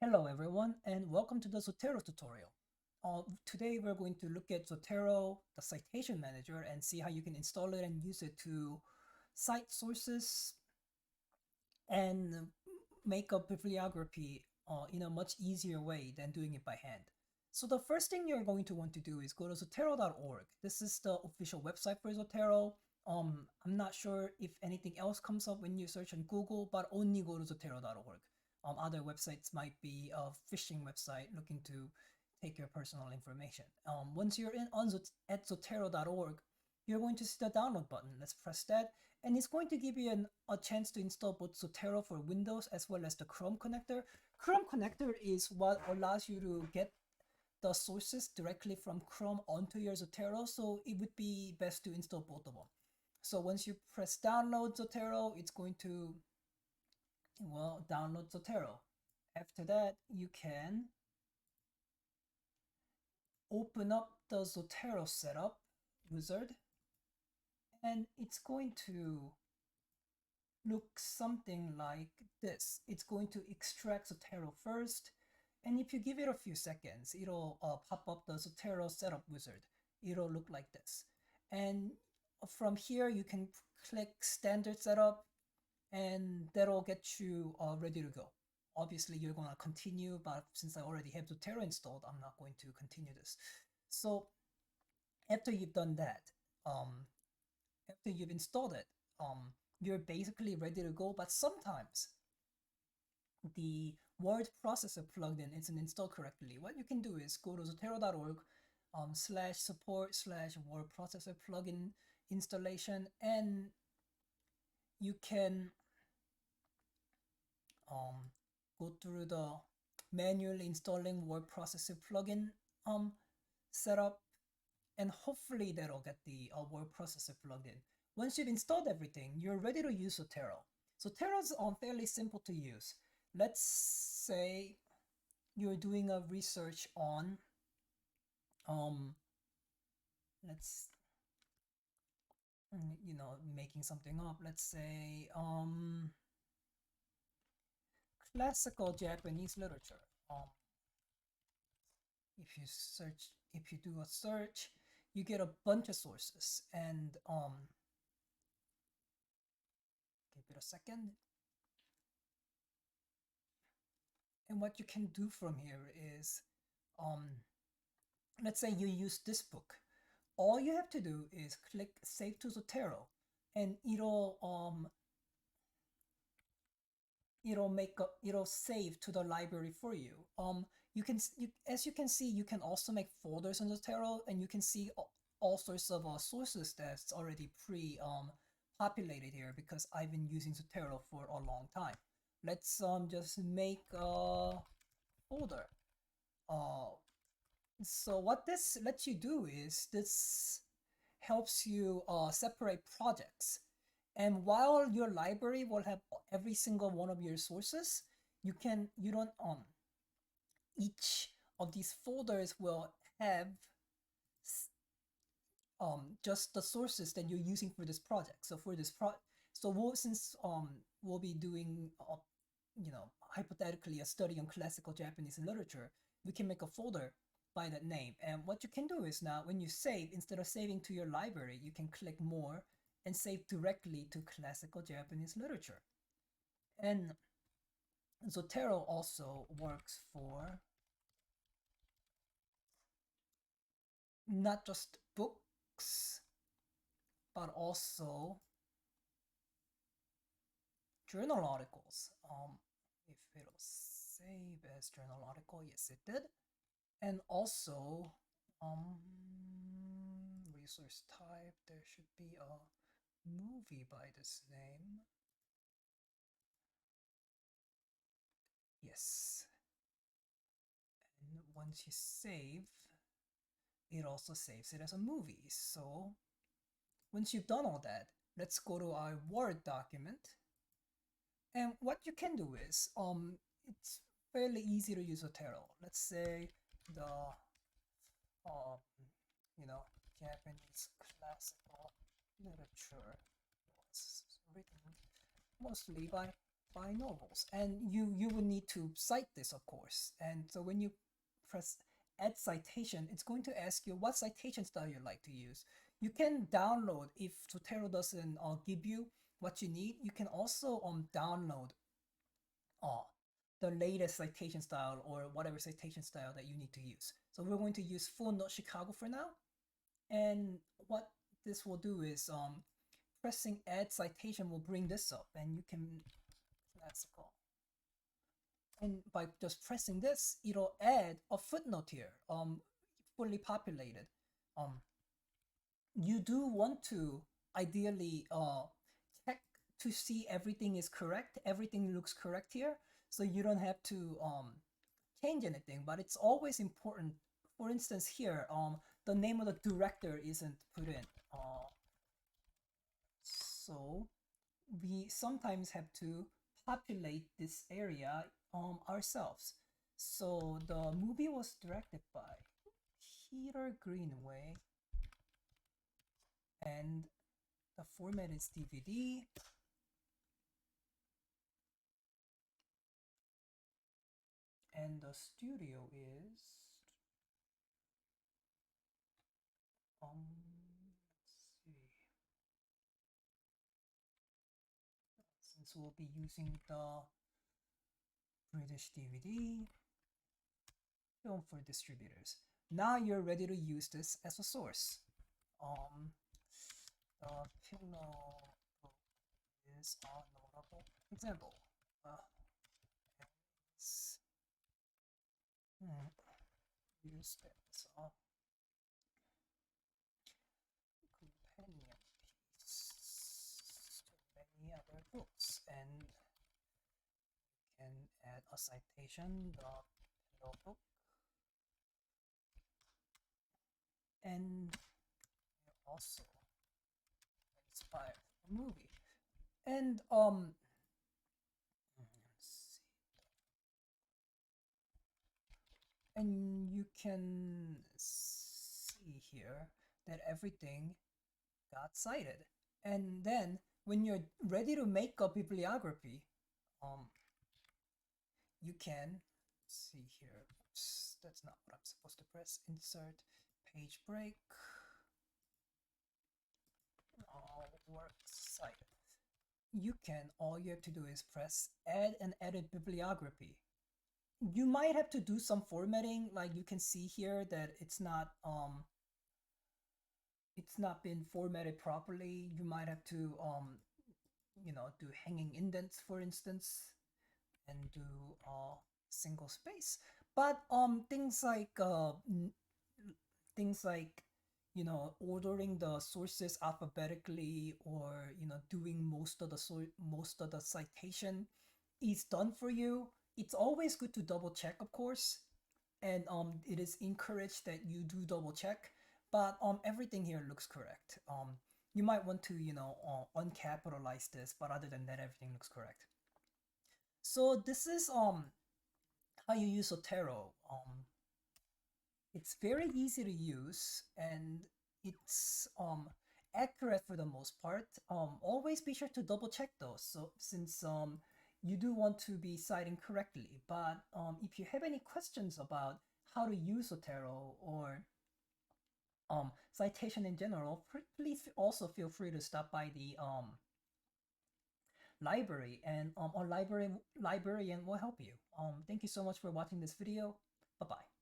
Hello everyone and welcome to the Zotero tutorial. Today we're going to look at Zotero, the citation manager, and see how you can install it and use it to cite sources and make a bibliography in a much easier way than doing it by hand. So the first thing you're going to want to do is go to zotero.org. This is the official website for Zotero. I'm not sure if anything else comes up when you search on Google, but only go to zotero.org. Other websites might be a phishing website looking to take your personal information. Once you're at zotero.org, you're going to see the download button. Let's press that, and it's going to give you a chance to install both Zotero for Windows as well as the Chrome connector. Chrome connector is what allows you to get the sources directly from Chrome onto your Zotero, so it would be best to install both of them. So once you press download Zotero, it's going to, well, download Zotero. After that, you can open up the Zotero setup wizard, and it's going to look something like this. It's going to extract Zotero first, and if you give it a few seconds, it'll pop up the Zotero setup wizard. It'll look like this. And from here, you can click standard setup, and that'll get you ready to go. Obviously, you're going to continue, but since I already have Zotero installed, I'm not going to continue this. So after you've done that, after you've installed it, you're basically ready to go. But sometimes the word processor plugin isn't installed correctly. What you can do is go to zotero.org /support/word processor plugin installation, and you can go through the manually installing word processor plugin setup, and hopefully that'll get the word processor plugged in. Once you've installed everything, you're ready to use Zotero. Zotero's fairly simple to use. Let's say you're doing a research on let's making something up. Let's say classical Japanese literature. If you do a search, you get a bunch of sources, and give it a second. And what you can do from here is, let's say you use this book. All you have to do is click Save to Zotero, and it'll save to the library for you. As you can see, you can also make folders on Zotero, and you can see all sorts of sources that's already populated here because I've been using Zotero for a long time. Let's just make a folder. So what this lets you do is this helps you separate projects. And while your library will have every single one of your sources, you don't each of these folders will have just the sources that you're using for this project. So for this since we'll be doing hypothetically a study on classical Japanese literature, we can make a folder by that name. And what you can do is now when you save, instead of saving to your library, you can click more and save directly to classical Japanese literature. And Zotero also works for not just books, but also journal articles. If it'll save as journal article, yes it did. And also resource type, there should be a movie by this name. Yes. And once you save, it also saves it as a movie. So once you've done all that, let's go to our Word document. And what you can do is, it's fairly easy to use Zotero. Let's say the, Japanese classical literature was written mostly by by novels, and you would need to cite this, of course. And so when you press add citation, it's going to ask you what citation style you like to use. You can download if Zotero doesn't give you what you need. You can also download uh, the latest citation style or whatever citation style that you need to use. So we're going to use Full Note Chicago for now. And what this will do is pressing add citation will bring this up, and you can, that's called. And by just pressing this, it'll add a footnote here, fully populated. You do want to ideally check to see everything is correct. Everything looks correct here, so you don't have to change anything. But it's always important. For instance, here, the name of the director isn't put in. So we sometimes have to populate this area ourselves. So the movie was directed by Peter Greenaway, and the format is DVD. And the studio is let's see. Since we'll be using the British DVD film for distributors. Now you're ready to use this as a source. The pillow book is a notable example. Use as a companion piece to many other books, and can add a citation, the pillow book, and also inspired a movie. And and you can see here that everything got cited. And then when you're ready to make a bibliography, you can see here. Oops, that's not what I'm supposed to press. Insert page break. Works cited. All you have to do is press add and edit bibliography. You might have to do some formatting, like you can see here that it's not been formatted properly. You might have to do hanging indents, for instance, and do single space. But things like ordering the sources alphabetically, or doing most of the citation is done for you. It's always good to double check, of course, and it is encouraged that you do double check. But everything here looks correct. You might want to uncapitalize this, but other than that, everything looks correct. So this is how you use Zotero. It's very easy to use, and it's accurate for the most part. Always be sure to double check those, so since you do want to be citing correctly. But if you have any questions about how to use Zotero or citation in general, please also feel free to stop by the library, and our librarian will help you. Thank you so much for watching this video. Bye bye.